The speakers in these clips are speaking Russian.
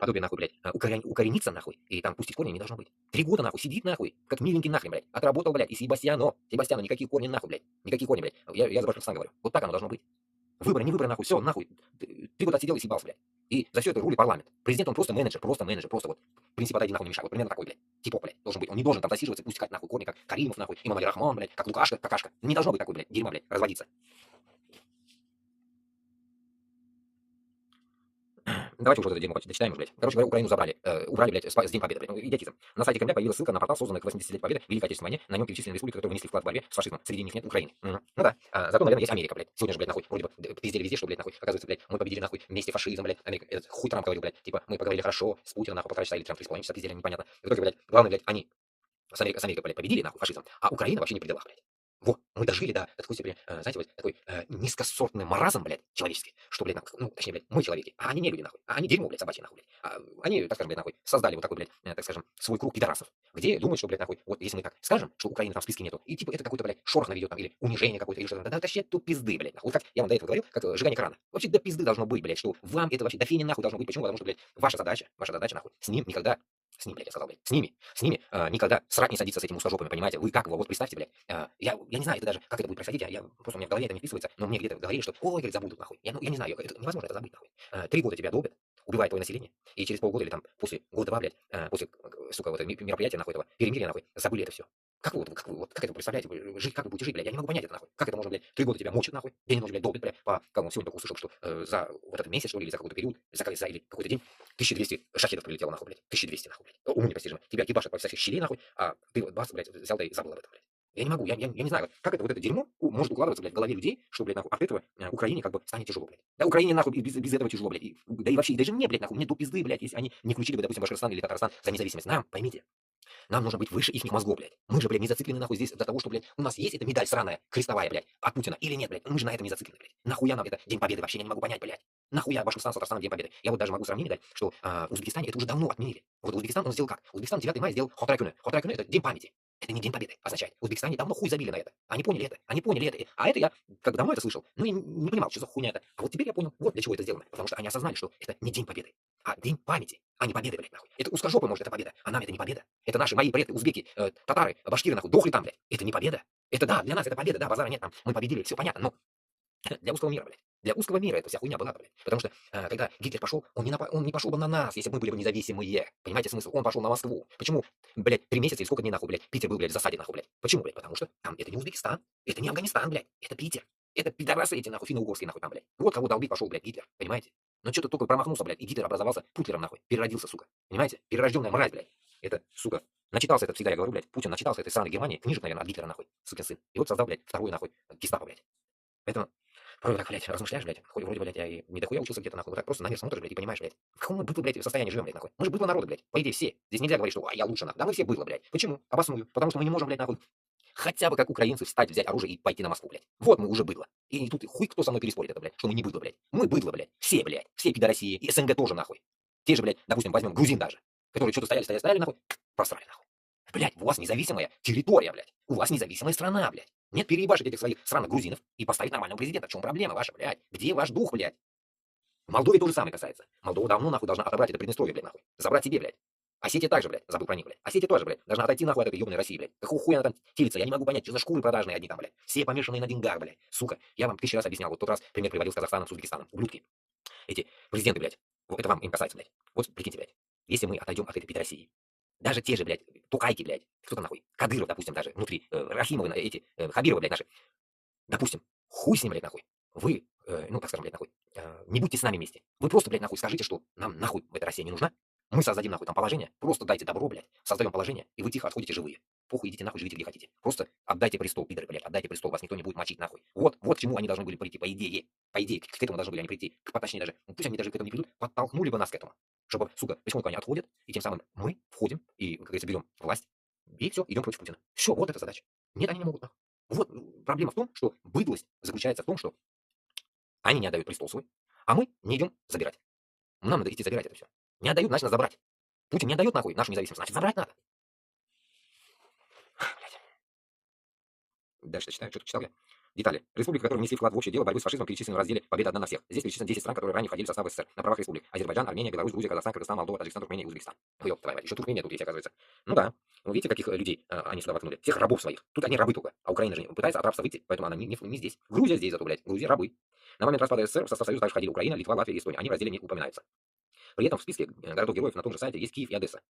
подобие, нахуй, блядь, укорениться, нахуй, и там пустить корни не должно быть. 3 года, нахуй, сидит, нахуй, как миленький нахрен, блядь. Отработал, блядь, и Себастьяно, никакие корни, нахуй, блядь. Никакие корни, блядь. Я за Башкортостан говорю. Вот так оно должно быть. Выборы, не выборы, нахуй, все, нахуй. 3 года отсидел и съебался, блядь. И за все это рулит парламент. Президент, он просто менеджер, просто вот принцип отойди нахуй не мешай. Вот примерно такой, блядь, типок, блядь, должен быть. Он не должен там засиживаться и пустить нахуй корни, как Каримов, нахуй, Имамали Рахмон, блядь, как Лукашка, какашка. Не должно быть такой, блядь, дерьма, блядь, разводиться. Давайте уже это дерьмо дочитаем уже, блядь. Короче говоря, Украину забрали, убрали, блядь, с День Победы, блядь. Ну, идиотизм. На сайте Кремля появилась ссылка на портал, созданный к 80-летию Победы в Великой Отечественной войне. На нем перечислены республики, которые внесли вклад в борьбе с фашизмом. Среди них нет Украины. Мгм. Ну да. Зато, наверное, есть Америка, блядь. Сегодня же, блядь, нахуй, вроде бы пиздели везде, что, блядь, нахуй. Оказывается, блядь, мы победили, нахуй, вместе фашизм, блядь. Америка, этот хуй Трамп говорил, блядь, типа, мы поговорили хорошо, с Путиным, нахуй, 1,5 часа или там 3,5 часа пиздели, непонятно. В итоге, блядь, главное, блядь, они с Америкой, блядь, победили, нахуй, фашизм, а Украина вообще не при делах, блядь. Во, мы дожили до такой степени, знаете, вот такой низкосортный маразм, блядь, человеческий, что, блядь, ну, точнее, блядь, мы человеки, а они не люди, нахуй, а они дерьмо, блядь, собачье, нахуй, блядь. Они, так скажем, блядь, нахуй, создали вот такой, блядь, так скажем, свой круг пидорасов, где думают, что, блядь, нахуй, вот если мы так скажем, что Украины там в списке нету, и типа это какой-то, блядь, шорох наведет там, или унижение какое-то, или что-то, да вообще тут пизды, блядь, нахуй. Вот как я вам до этого говорил, как сжигание крана. Вообще до пизды должно быть, блядь, что вам это вообще до фени нахуй должно быть. Почему? Потому что, блядь, ваша задача, нахуй, с ним никогда, с ним, блядь, я сказал, блядь, с ними никогда срать не садиться с этим ускожопами, понимаете? Вы как его, вот представьте, блядь, я не знаю, это даже, как это будет происходить, просто у меня в голове это не вписывается, но мне где-то говорили, что, ой, говорит, забудут, нахуй. Ну, я не знаю, это невозможно это забыть, нахуй. 3 года тебя долбят, убивает твое население, и через полгода или там после года-два, блядь, после, сука, вот этого мероприятия, нахуй, этого перемирия, нахуй, забыли это все. Как это вы представляете, жить, как вы будете жить, блядь, я не могу понять это, нахуй. Как это можно, блядь, 3 года тебя мочат, нахуй, день и ночь, блядь, долбят, блядь, как он сегодня только услышал, что за вот этот месяц, что ли, или за какой-то период, или какой-то день, 1200 шахедов прилетело, нахуй, блядь, 1200, нахуй, блядь. Уму непостижимо. Тебя ебашат по всяких щелей, нахуй, а ты вот бас, блядь, взял да и забыл об этом, блядь. Я не могу, я не знаю, как это вот это дерьмо может укладываться, блядь, в голове людей, что, блядь, нахуй, от этого Украине как бы станет тяжело, блядь. Да Украине, нахуй, без этого тяжело, блядь. Да и вообще, даже мне, блядь, нахуй, мне до пизды, блядь, если они не включили бы, допустим, Башкортостан или Татарстан за независимость. Нам, поймите, нам нужно быть выше их мозгов, блядь. Мы же, блядь, не зациклены, нахуй, здесь до того, что, блядь, у нас есть эта медаль сраная, крестовая, блядь, от Путина или нет, блядь. Мы же на этом не зациклены, блядь. Нахуя нам это День Победы вообще, я не могу понять, блядь. Нахуя Башкортостан с Татарстаном День Победы? Я вот даже могу сравнить, блядь, что в Узбекистане это уже давно отменили. Вот Узбекистан, он сделал как? Узбекистан 9 мая сделал Хотрай Кюне. Хотрай Кюне — это День памяти. Это не День Победы означает. В Узбекистане давно хуй забили на это. Они поняли это. Они поняли это. А это я, как давно это слышал, ну, я не понимал, что за хуйня это. А вот теперь я понял, вот для чего это сделано. Потому что они осознали, что это не День Победы, а День памяти, а не победы, блядь, нахуй. Это узкожопый, может, это победа, а нам это не победа. Это наши, мои предки, узбеки, татары, башкиры, нахуй, дохли там, блядь. Это не победа. Это да, для нас это победа, да, базара нет, там, мы победили, все понятно, но для узкого мира, блядь. Для узкого мира эта вся хуйня была, блядь. Потому что, когда Гитлер пошел, он не пошел бы на нас, если бы мы были бы независимые. Понимаете смысл? Он пошел на Москву. Почему, блядь, 3 месяца и сколько дней, нахуй, блядь, Питер был, блядь, в засаде, нахуй, блядь. Почему, блядь? Потому что там это не Узбекистан, это не Афганистан, блядь, это Питер. Это пидорасы эти, нахуй, финно-угорские, нахуй, там, блядь. Вот кого долбить пошел, блядь, Гитлер, понимаете? Но что-то только промахнулся, блядь, и Гитлер образовался Путлером, нахуй, переродился, сука. Понимаете? Перерожденная мразь, блядь. Это, сука, начитался этот, всегда я говорю, блядь, Путин начитался этой сраной Германии, книжек, наверное, от Гитлера, нахуй, сукин сын. И вот создал, блядь, вторую, нахуй, гестапо, блядь. Поэтому порой так, блядь, размышляешь, блядь, хоть вроде, блядь, я и не дохуя учился где-то, нахуй, вот так просто на мир смотришь, блядь, и понимаешь, блядь, в каком мы быдло, блядь, состоянии живем, блядь, нахуй. Мы же быдло народа, блядь, по идее все. Здесь нельзя говорить, что, я лучше, нахуй. Да мы все быдло, блядь. Почему? Обосную. Потому что мы не можем, блядь, нахуй, хотя бы как украинцы встать, взять оружие и пойти на Москву, блядь. Вот мы уже быдло. И тут хуй кто со мной переспорит это, блядь, что мы не быдло, блядь. Мы быдло, блядь. Все пидорасии, и СНГ тоже, нахуй. Те же, блядь, допустим, возьмем грузин даже, которые что-то стояли, нахуй, просрали, нахуй. Блядь, у вас независимая территория, блядь. У вас независимая страна, блядь. Нет, переебашить этих своих сраных грузинов и поставить нормального президента. В чем проблема ваша, блядь? Где ваш дух, блядь? В Молдове то же самое касается. Молдова давно, нахуй, должна отобрать это Приднестровье, блядь, нахуй. Забрать себе, блядь. Осетия также, блядь, забыл про них, блядь. Осетия тоже, блядь, должна отойти, нахуй, от этой ёбаной России, блядь. Какого хуя она там телится? Я не могу понять, что за шкуры продажные одни там, блядь. Все помешанные на деньгах, блядь. Сука, я вам 1000 раз объяснял. Вот тот раз пример приводил с Казахстаном, с Узбекистаном. Ублюдки. Эти президенты, блядь. Вот это вам им касается, блядь. Вот прикиньте, блядь. Если мы отойдем от этой России, даже те же, блядь, Тукайки, блядь, кто там нахуй, Кадыров, допустим, даже внутри, Рахимовы, эти, Хабировы, блядь, наши, допустим, хуй с ним, блядь, нахуй, вы, ну, так скажем, блядь, нахуй, не будьте с нами вместе. Вы просто, блядь, нахуй, скажите, что нам нахуй эта Россия не нужна, мы создадим, нахуй, там положение, просто дайте добро, блядь, создаем положение, и вы тихо отходите живые. Похуй, идите нахуй, живите где хотите. Просто отдайте престол, пидоры, блядь, отдайте престол, вас никто не будет мочить, нахуй. Вот к чему они должны были прийти, по идее, к этому должны были они прийти, точнее даже, ну, пусть они даже к этому не придут, подтолкнули бы нас к этому, чтобы, сука, потихоньку они отходят, и тем самым мы входим, и, как говорится, берем власть, и все, идем против Путина. Все, вот эта задача. Нет, они не могут, нахуй. Вот проблема в том, что быдлость заключается в том, что они не отдают престол свой, а мы не идем забирать. Нам надо идти забирать это все. Не отдают, значит, надо забрать. Путин не отдает, нахуй, нашу независимость, значит, забрать надо. Блядь. Дальше читаю, что-то читал я. Детали. Республики, которые внесли вклад в общее дело борьбы с фашизмом, перечислены в разделе «Победа одна на всех». Здесь перечислены 10 стран, которые ранее входили в состав СССР на правах республик. Азербайджан, Армения, Беларусь, Грузия, Казахстан, Кыргызстан, Молдова, Таджикистан, Туркмения и Узбекистан. Ну, ёпта твою мать, еще Туркмения тут есть, оказывается. Ну да. Вы видите, каких людей они сюда воткнули? Всех рабов своих. Тут они рабы только. А Украина же пытается от рабства выйти, поэтому она не здесь. Грузия здесь зато, блядь. Грузия рабы. На момент распада СССР в состав Союза также входили Украина, Литва, Латвия и Эстония. Они в разделе не упоминаются. При этом в списке городов-героев на том же сайте есть Киев и Одесса.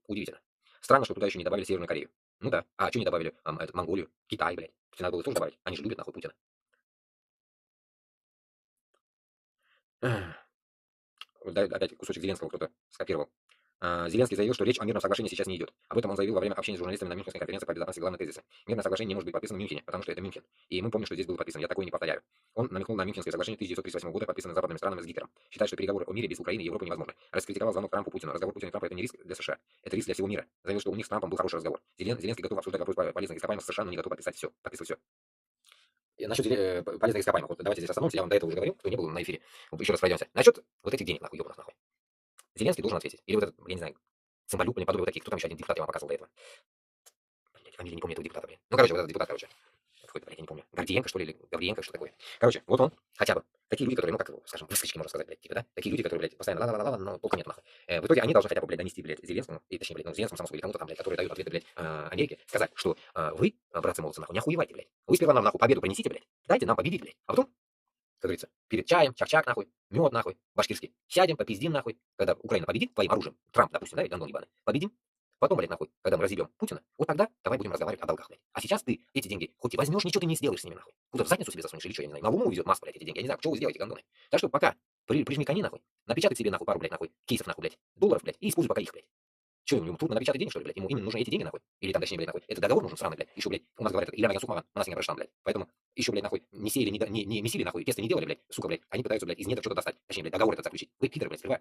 Удивительно. Странно, что туда еще не добавили Северную Корею. Ну да. А что не добавили Монголию, Китай, блядь? Надо было тоже добавить. Они же любят нахуй Путина. Опять кусочек Зеленского кто-то скопировал. Зеленский заявил, что речь о мирном соглашении сейчас не идет. Об этом он заявил во время общения с журналистами на Мюнхенской конференции по безопасности главной тезисы. Мирное соглашение не может быть подписано в Мюнхене, потому что это Мюнхен. И мы помним, что здесь было подписано. Я такое не повторяю. Он намекнул на Мюнхенское соглашение 1938 года, подписанное западными странами с Гитлером. Считает, что переговоры о мире без Украины и Европы невозможны. Раскритиковал звонок Трампу Путину. Разговор Путина и Трампа — это не риск для США. Это риск для всего мира. Заявил, что у них с Трампом был хороший разговор. Зеленский готов обсуждать вопрос полезных ископаемых с США, но не готов подписывать все. Насчет полезных ископаемых, вот давайте здесь остановимся, я вам до этого уже говорил, кто не был на эфире. Вот еще раз пройдемся. Насчет вот этих денег, нахуй, ёбаных, нахуй. Зеленский должен ответить. Или вот этот, я не знаю, Цымбалюк или подобные вот такие. Кто там еще один депутат, я вам показывал до этого. Блядь, фамилию не помню этого депутата, блин. Ну, короче, вот этот депутат, короче. Какой-то, блядь, я не помню. Гордиенко, что ли, или Гавриенко, что такое. Короче, вот он, хотя бы. Такие люди, которые, ну, как, скажем, выскочки, можно сказать, блядь, типа, да? Такие люди, которые, блядь, постоянно ла-ла-ла-ла, но толку нет, нахуй. В итоге они должны хотя бы, блядь, донести, блядь, Зеленскому, и точнее, блядь, ну, Зеленскому, само собой, или кому-то там, блядь, который дает ответы, блядь, Америке, сказать, что вы, братцы-молодцы, нахуй, не охуевайте, блядь. Вы сперва нам, нахуй, победу принесите, блядь. Дайте нам победить, блядь. А потом, как говорится, перед чаем, чак-чак, нахуй, мед, нахуй, башкирский, сядем, попиздим, нахуй, когда Украина победит твоим оружием, Трамп, допустим, да, ведь гандон ебаный, победим, потом, блядь, нахуй, когда мы разъебем Путина, вот тогда давай будем разговаривать о долгах, блядь. А сейчас ты эти деньги хоть и возьмешь, ничего ты не сделаешь с ними, нахуй. Куда в задницу себе засунешь или что, я не знаю, на Луну увезет Маск, блядь, эти деньги, я не знаю, что вы сделаете, гандоны. Так что пока прижми кони, нахуй, напечатай себе, нахуй, пару, блядь, нахуй, кейсов, нахуй, блядь, долларов, блядь, и используй пока их, блядь. Что, ему трудно напечатать денег, что ли, блядь? Ему именно нужны эти деньги, нахуй. Или там, точнее, блядь, нахуй. Это договор нужен сраный, блядь. Еще, блядь, у нас говорят, Илья Сукмаган, у нас не Рашан, блядь. Поэтому еще, блядь, нахуй, не сеяли, не месили, нахуй, тесто не делали, блядь, сука, блядь. Они пытаются, блядь, из недр что-то достать. Точнее, блядь, договор этот заключить. Вы, пидоры, блядь, сперва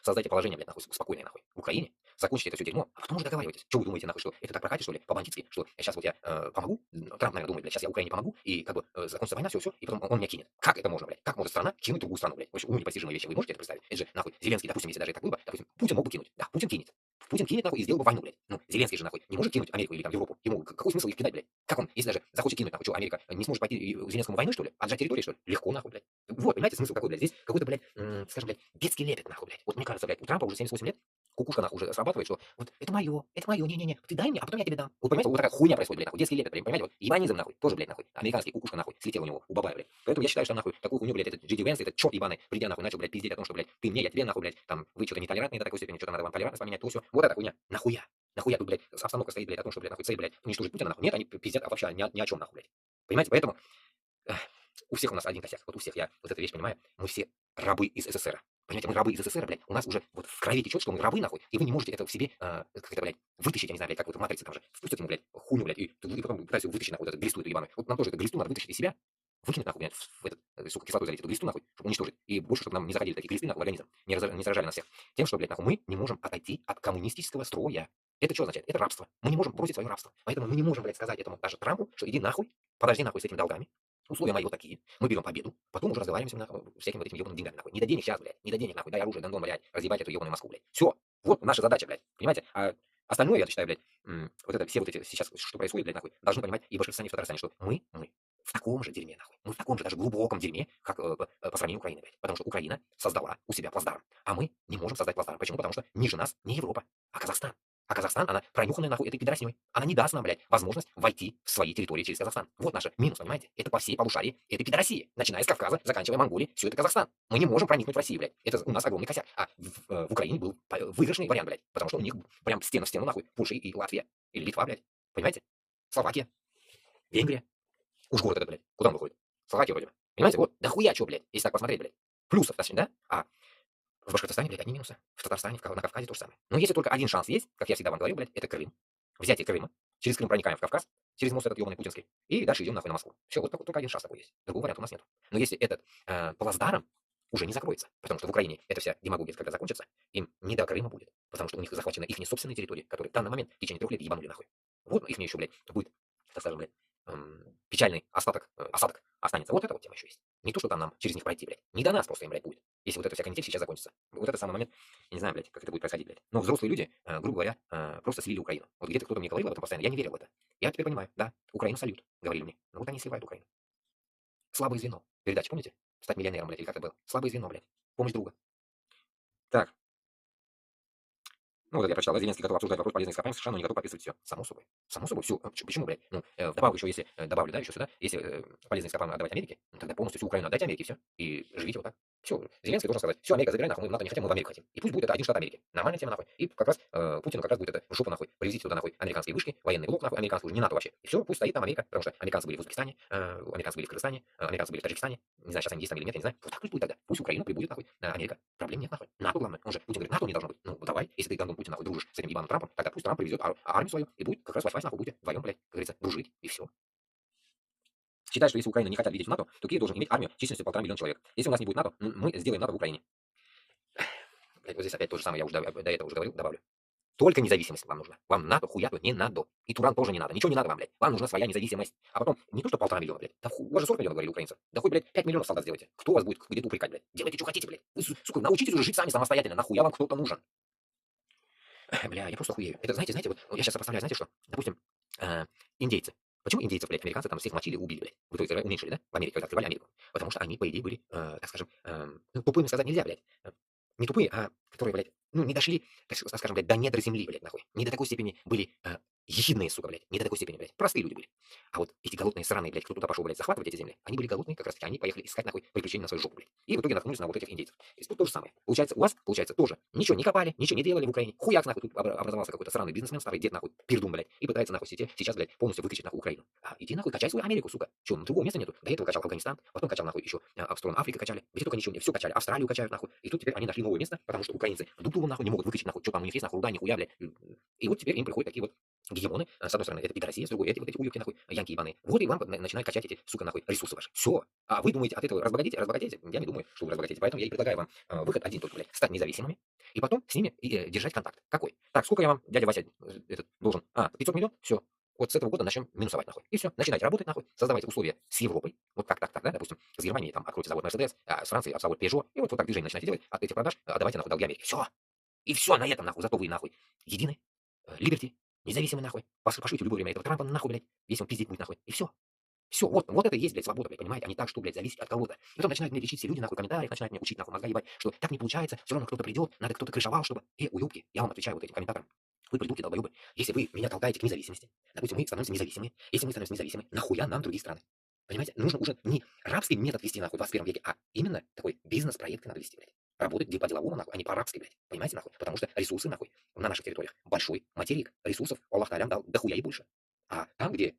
создайте положение, блядь, нахуй, спокойное, нахуй, в Украине, закончите это все дерьмо, а потом уже договаривайтесь. Что вы думаете, нахуй, что это так прокатит, что ли, по-бандитски, что сейчас вот я помогу, Трамп, наверное, думает, блядь, сейчас я Украине помогу, и как бы закончится война, все, и потом он меня кинет. Как это можно, блядь? Как может страна кинуть другую страну, блядь? Вообще, уму непостижимые вещи. Вы можете это представить? Это же, нахуй, Зеленский, допустим, если даже это так было бы, допустим, Путин мог бы кинуть. Да, Путин кинет. Путин кинет, нахуй, и сделал бы войну, блядь. Ну, Зеленский же, нахуй, не может кинуть Америку или там Европу. Ему какой смысл их кидать, блядь? Как он, если даже захочет кинуть, нахуй, что, Америка не сможет пойти Зеленскому войну, что ли? Отжать территории, что ли? Легко, нахуй, блядь. Вот, понимаете, смысл какой, блядь? Здесь какой-то, блядь, скажем, блядь, детский лепет, нахуй, блядь. Вот мне кажется, блядь, у Трампа уже 78 лет, кукушка, нахуй, уже срабатывает, что вот это мое, не-не-не, ты дай мне, а потом я тебе дам. Вот понимаете, вот такая хуйня происходит, блядь, нахуй, детский лепет, понимаете, вот ебанизм, нахуй, тоже, блядь, нахуй, американский кукушка, нахуй, слетел у него, у бабая, блядь. Поэтому я считаю, что, нахуй, такую хуйню, блядь, этот Джиди Венс, этот чёрт ебаный, придя, нахуй, начал, блядь, пиздеть о том, что, блядь, ты мне, я тебе, нахуй, блядь, там, вы что-то нетолерантные до такой степени, что-то надо вам толерантность поменять, то все. Вот эта хуйня, нахуя? Нахуя тут, блядь, обстановка стоит, блядь, о том, что, блядь, нахуй, цель, блядь, уничтожить Путина, нахуй. Нет, они пиздят вообще ни о чем, нахуй, блядь. Понимаете, поэтому у всех у нас один косяк. Вот у всех, я вот эту вещь понимаю, мы все рабы из СССР. Понимаете, мы рабы из СССР, блядь. У нас уже вот в крови течет, что мы рабы, нахуй, и вы не можете это в себе, как это, блядь, вытащить, я не знаю, блядь, как вот в матрице там же, впустят ему, блядь, хуйню, блядь, и потом пытаются вытащить, нахуй, вот эту глисту эту ебаную. Вот нам тоже эту глисту надо вытащить из себя, выкинуть, нахуй, блядь, в этот, сука, кислоту залить, эту глисту, нахуй, чтобы уничтожить. И больше, чтобы нам не заходили такие глисты, нахуй, в организм, не заражали нас всех. Тем, что, блядь, нахуй, мы не можем отойти от коммунистического строя. Это что означает? Это рабство. Мы не можем бросить свое рабство. Поэтому мы не можем, блядь, сказать этому даже Трампу, что иди нахуй, подожди нахуй с этими долгами. Условия мои вот такие. Мы берем победу, потом уже разговариваем с ними, нахуй, всякими вот этими ебаными деньгами, нахуй. Не до денег сейчас, блядь, не до денег, нахуй, дай оружие, гандон, блядь, разъебать эту ебаную Москву, блядь. Все. Вот наша задача, блядь. Понимаете? А остальное, я считаю, блядь, вот это все вот эти сейчас, что происходит, блядь, нахуй, должны понимать и в Башкортостане, и в Татарстане, что мы в таком же дерьме, нахуй. Мы в таком же даже глубоком дерьме, как по сравнению Украины, блядь. Потому что Украина создала у себя плацдарм, а мы не можем создать плацдарм. Почему? Потому что ниже нас не Европа, а Казахстан. А Казахстан, она пронюханная, нахуй, этой пидорасней. Она не даст нам, блядь, возможность войти в свои территории через Казахстан. Вот наш минус, понимаете? Это по всей полушарии этой пидорасии. Начиная с Кавказа, заканчивая Монголией, все это Казахстан. Мы не можем проникнуть в Россию, блядь. Это у нас огромный косяк. А в Украине был выигрышный вариант, блядь. Потому что у них прям стена в стену, нахуй, Польша и Латвия. Или Литва, блядь. Понимаете? Словакия, Венгрия. Уж город этот, блядь. Куда он выходит? Словакия вроде бы. Понимаете? Вот. Да хуя чё, блядь, если так посмотреть, блядь. Плюсов, точнее, да? А в Башкортостане, блядь, одни минусы. В Татарстане, на Кавказе то же самое. Но если только один шанс есть, как я всегда вам говорил, блядь, это Крым. Взятие Крыма. Через Крым проникаем в Кавказ, через мост этот ебаный путинский, и дальше идем нахуй на Москву. Все, вот только один шанс такой есть. Другого варианта у нас нет. Но если этот плацдарм уже не закроется, потому что в Украине эта вся демагогия, когда закончится, им не до Крыма будет, потому что у них захвачены их собственные территории, которые в данный момент в течение 3 лет ебанули нахуй. Вот их еще, блядь, будет, так скажем, блядь, печальный осадок останется. Вот это вот тема еще есть. Не то, что там нам через них пройти, блядь. Не до нас просто им, блядь, будет. Если вот эта вся канитель сейчас закончится. Вот это самый момент, я не знаю, блядь, как это будет происходить, блядь. Но взрослые люди, грубо говоря, просто слили Украину. Вот где-то кто-то мне говорил об этом постоянно, я не верил в это. Я теперь понимаю, да, Украину сольют, говорили мне. Но вот они сливают Украину. Слабое звено. Передача, помните? Стать миллионером, блядь, или как это было? Слабое звено, блядь. Помощь друга. Так. Ну, вот это я прочитал. Зеленский готов обсуждать вопрос полезных ископаемых США, но не готов подписывать все. Само собой. Само собой. Все. Почему, блядь? Ну, вдобавок еще, если добавлю, да, еще сюда, если полезные ископаемые отдавать Америке, ну, тогда полностью всю Украину отдайте Америке, все. И живите вот так. Все. Зеленский должен сказать, все, Америка, забирай нахуй, мы в НАТО не хотим, мы в Америку хотим. И пусть будет это один штат Америки. Нормальная тема, нахуй. И как раз Путину как раз будет это в жопу, нахуй. Привезите туда, нахуй, американские вышки, военный блок, нахуй, американский уже, не НАТО вообще. И все, пусть стоит там Америка, потому что американцы были в Узбекистане, американцы были в Кыргызстане, американцы были в Таджикистане. Не знаю, сейчас они есть там или нет, я не знаю. Вот так пусть будет тогда. Пусть Украину прибудет, нахуй, Америка. Проблем нет, нахуй. НАТО, главное. Он же, Путин говорит, НАТО не должно быть. Ну, давай, если ты, гандон Путин, нахуй, дружишь с этим ебаным Трампом, тогда пусть Трамп привезет армию свою, и будет как раз воевать, нахуй, будете вдвоем, блядь, как говорится, дружить, и все. Считаю, что если Украина не хотят видеть в НАТО, то Киев должен иметь армию численностью 1,5 миллиона человек. Если у нас не будет НАТО, мы сделаем НАТО в Украине. Блядь, вот здесь опять то же самое, я уже до этого уже говорил, добавлю. Только независимость вам нужна. Вам НАТО хуяту не надо. И Туран тоже не надо. Ничего не надо вам, блядь. Вам нужна своя независимость. А потом не то, что 1,5 миллиона, блядь. Да у вас же 40 миллионов, говорили украинцы. Да хоть, блядь, 5 миллионов солдат сделайте. Кто вас будет где-то упрекать, блядь? Делайте, что хотите, блядь. Вы, сука, научитесь уже жить сами самостоятельно. Нахуя вам кто-то нужен? Бля, я просто хуею. Это, знаете, вот я сейчас сопоставляю, знаете что? Допустим, индейцы. Почему индейцев, блядь, американцы там всех мочили, убили, блядь? В итоге уменьшили, да? В Америке, когда открывали Америку. Потому что они, по идее, были, так скажем, ну, тупыми сказать нельзя, блядь. Не тупые, а которые, блядь, ну, не дошли, так скажем, блядь, до недр земли, блядь, нахуй. Не до такой степени были ехидные, сука, блядь. Не до такой степени, блядь. Простые люди были. А вот эти голодные сраные, блядь, кто туда пошел, блядь, захватывать эти земли, они были голодные, как раз таки, они поехали искать, нахуй, приключения на свою жопу, блядь. И в итоге наткнулись на вот этих индейцев. И тут то же самое. Получается, у вас, получается, тоже ничего не копали, ничего не делали в Украине. Хуяк, нахуй, тут образовался какой-то сраный бизнесмен, старый дед, нахуй, пердун, блядь, и пытается, нахуй, сейчас, блядь, полностью выкачать, нахуй, Украину. Иди, нахуй, качай свою Америку, сука. Че, ну, другого места нету. До этого качал Афганистан, потом качал, нахуй, еще в сторону Африки качали. Где только ничего не, все качали. Австралию качают, нахуй. И тут теперь они нашли новое место, потому что украинцы дупу, нахуй, не могут выкачать, нахуй, что там у них есть, нахуй, руда, нихуя, блядь. И вот теперь им приходят такие вот гегемоны, с одной стороны, это пидорасия, с другой, эти вот эти уёбки, нахуй, янки ебаные. Вот и вам начинают качать эти, сука, нахуй, ресурсы ваши. Все. А вы думаете, от этого разбогатеете? Я не думаю, что вы разбогатеете. Поэтому я и предлагаю вам выход один только, блядь, стать независимыми, и потом с ними держать контакт. Какой? Так, сколько я вам, дядя Вася, этот, должен? 500 миллионов? Все. Вот с этого года начнем минусовать, нахуй. И все, начинайте работать, нахуй, создавайте условия с Европой, вот как так, да, допустим, с Германией там откройте завод Mercedes, с Францией завод Peugeot, и вот так движение начинайте делать, от этих продаж отдавайте, нахуй, долги Америки. Все. И все на этом, нахуй, зато вы, нахуй, едины, либерти, независимый, нахуй, пошлите в любое время этого Трампа, нахуй, блядь, если он пиздить будет, нахуй, и все. Все, вот это и есть, блядь, свобода, блядь, понимаете, а не так, что, блядь, зависит от кого-то. И потом начинают мне лечить все люди, нахуй, в комментариях, начинают мне учить, нахуй, мозга ебать, что так не получается, все равно кто-то придет, надо кто-то крышевал, чтобы... уёбки, я вам отвечаю вот этим комментаторам. Вы придурки, долбоёбы. Если вы меня толкаете к независимости, допустим, мы становимся независимыми, если мы становимся независимыми, нахуя нам другие страны? Понимаете, нужно уже не рабский метод вести, нахуй, в 21 веке, а именно такой бизнес-проект надо вести, блядь. Работать где по-деловому, нахуй, а не по-рабски, блядь. Понимаете, нахуй? Потому что ресурсы, нахуй, на наших территориях большой материк, ресурсов, Аллах Та'аля дал дохуя и больше. А там, где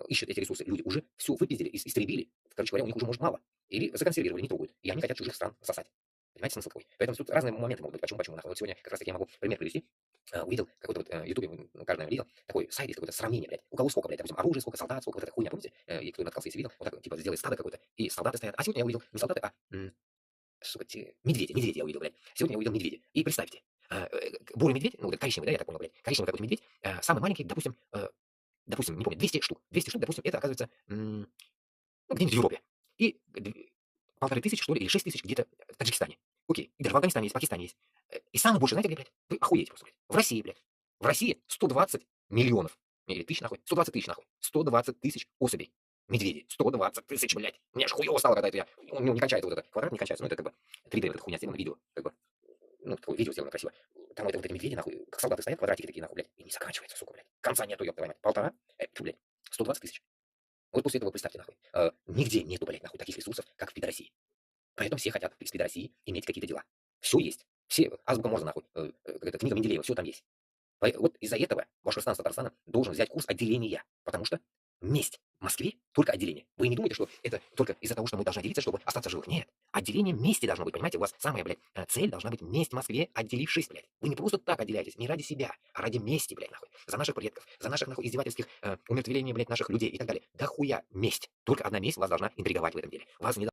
ищут эти ресурсы, люди уже все выпиздили, истребили. Короче говоря, у них уже может мало. Или законсервировали, не трогают. И они хотят чужих стран сосать. Понимаете, смысл какой? Поэтому тут разные моменты могут быть. Почему? Нахуй. Вот сегодня как раз таки я могу пример привести. Увидел какой-то вот ютубе, каждый, наверное, видел, такой сайт есть какое-то сравнение, блядь. У кого сколько, блядь, допустим, оружия, сколько солдат, сколько вот эта хуйня, помните? И кто наткался, если видел, вот так, типа, сделай стадо какое-то, и солдаты стоят. А сегодня я увидел не солдаты, а сука, медведи я увидел, блядь. Сегодня я увидел медведя. И представьте, бурый медведь, ну, вот коричневый, да, я так понял, блядь, коричневый какой-то медведь, самый маленький, допустим, не помню, 200 штук. 200 штук, допустим, это, оказывается, ну, где-нибудь в Европе. И 1500, что ли, или 6000 где-то в Таджикистане. Окей. И даже в Афганистане есть, в Пакистане есть. И самое большее, знаете, где, блядь? Вы охуеете просто, блядь. В России, блядь. В России 120 миллионов. Или тысяч, нахуй. 120 тысяч, нахуй. 120 тысяч особей. Медведей. 120 тысяч, блядь. Мне аж хуёво стало, когда это я... Ну, не кончается вот это. Квадрат не кончается. Ну, это как бы 3D, вот эта хуйня сделана, видео. Как бы, ну, такое видео сделано красиво. Там это вот эти медведи, нахуй, как солдаты стоят, квадратики такие, нахуй, блядь. И не заканчивается, сука, блядь. Конца нету, ёб твою мать. Полтора, блядь. 120 тысяч. Вот после этого, представьте, нахуй, нигде нету, блядь, нахуй, таких ресурсов, как в Пидороссии. Поэтому все хотят из Пидороссии иметь какие-то дела. Все есть. Все, азбука Морзе, нахуй, это книга Менделеева, все там есть. Вот из-за этого Башкортостан с Татарстаном должен взять курс отделения, потому что месть Москве только отделение. Вы не думаете, что это только из-за того, что мы должны делиться, чтобы остаться живых? Нет. Отделение мести должно быть, понимаете? У вас самая, блядь, цель должна быть месть Москве, отделившись, блядь. Вы не просто так отделяетесь, не ради себя, а ради мести, блядь, нахуй. За наших предков, за наших, нахуй, издевательских умертвлений, блядь, наших людей и так далее. Да хуя месть. Только одна месть вас должна интриговать в этом деле. Вас не